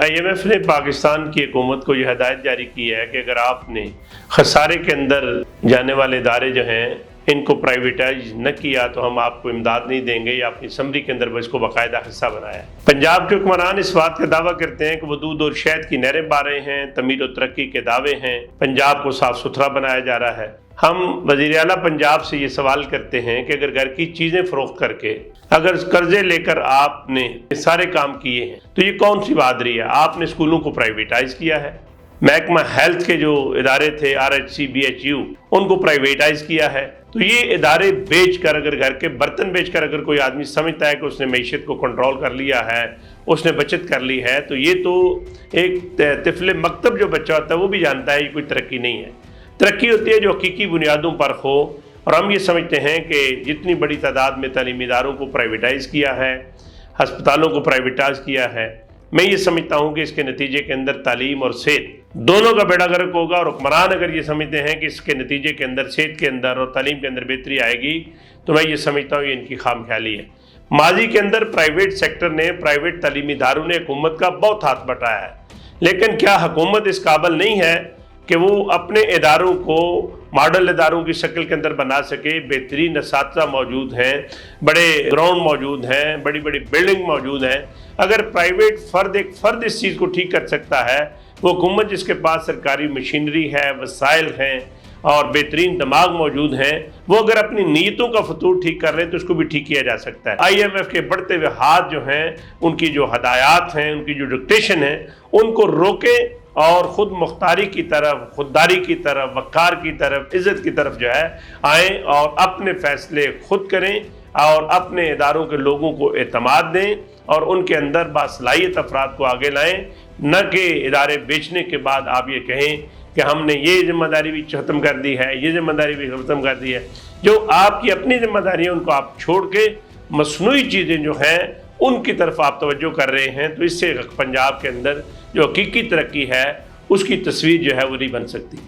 IMF ने पाकिस्तान की हुकूमत को यह हदायत जारी की है कि अगर आपने खसारे के अंदर जाने वाले इदारे जो हैं इनको प्राइवेटाइज न किया तो हम आपको इमदाद नहीं देंगे, या अपनी असम्बली के अंदर इसको बाकायदा हिस्सा बनाया। पंजाब के हुक्मरान इस बात का दावा करते हैं कि वो दूध और शहद की नहरें बा रहे हैं, तमीर और तरक्की के दावे हैं, पंजाब को साफ सुथरा बनाया जा रहा है। हम वज़ीर आला पंजाब से ये सवाल करते हैं कि अगर घर की चीज़ें फ़रोख्त करके अगर कर्जे लेकर आपने सारे काम किए हैं तो ये कौन सी बहादुरी है? आपने स्कूलों को प्राइवेटाइज किया है, महकमा हेल्थ के जो इदारे थे RHC BHU उनको प्राइवेटाइज किया है। तो ये इदारे बेच कर, अगर घर के बर्तन बेच कर अगर कोई आदमी समझता है कि उसने मईशत को कंट्रोल कर लिया है, उसने बचत कर ली है, तो ये तो एक तिफले मकतब जो बच्चा होता है वो भी जानता है ये कोई तरक्की नहीं है। तरक्की होती है जो हकीकी बुनियादों पर हो, और हम ये समझते हैं कि जितनी बड़ी तादाद में तालीमी इदारों को प्राइवेटाइज किया है, हस्पतालों को प्राइवेटाइज किया है, मैं ये समझता हूँ कि इसके नतीजे के अंदर तालीम और सेहत दोनों का बेड़ा गर्क होगा। और हुक्मरान अगर ये समझते हैं कि इसके नतीजे के अंदर सेहत के अंदर और तालीम के अंदर बेहतरी आएगी, तो मैं ये समझता हूँ ये इनकी खामख्याली है। माजी के अंदर प्राइवेट सेक्टर ने, प्राइवेट तालीमी इदारों ने हुकूमत का बहुत हाथ बटाया है, लेकिन क्या हुकूमत इस काबिल नहीं है कि वो अपने इदारों को मॉडल इदारों की शक्ल के अंदर बना सके? बेहतरीन असातिज़ा मौजूद हैं, बड़े ग्राउंड मौजूद हैं, बड़ी बड़ी बिल्डिंग मौजूद हैं। अगर प्राइवेट एक फ़र्द इस चीज़ को ठीक कर सकता है, वो हुकूमत जिसके पास सरकारी मशीनरी है, वसाइल हैं और बेहतरीन दिमाग मौजूद हैं, वो अगर अपनी नीयतों का फतूर ठीक कर रहे हैं तो उसको भी ठीक किया जा सकता है। IMF के बढ़ते हुए हाथ जो हैं, उनकी जो हदायत हैं, उनकी जो डिक्टेशन है, उनको रोकें और ख़ुद मुख्तारी की तरफ, खुददारी की तरफ, वक़ार की तरफ, इज़्ज़त की तरफ जो है आएँ और अपने फ़ैसले खुद करें और अपने इदारों के लोगों को एतमाद दें और उनके अंदर बासलाहियत अफराद को आगे लाएँ, न कि इदारे बेचने के बाद आप ये कहें कि हमने ये ज़िम्मेदारी भी ख़त्म कर दी है, ये ज़िम्मेदारी भी ख़त्म कर दी है। जो आपकी अपनी ज़िम्मेदारी है उनको आप छोड़ के मसनूई चीज़ें जो हैं उनकी तरफ आप तवज्जो कर रहे हैं, तो इससे पंजाब के अंदर जो हकीकी तरक्की है उसकी तस्वीर जो है वो नहीं बन सकती।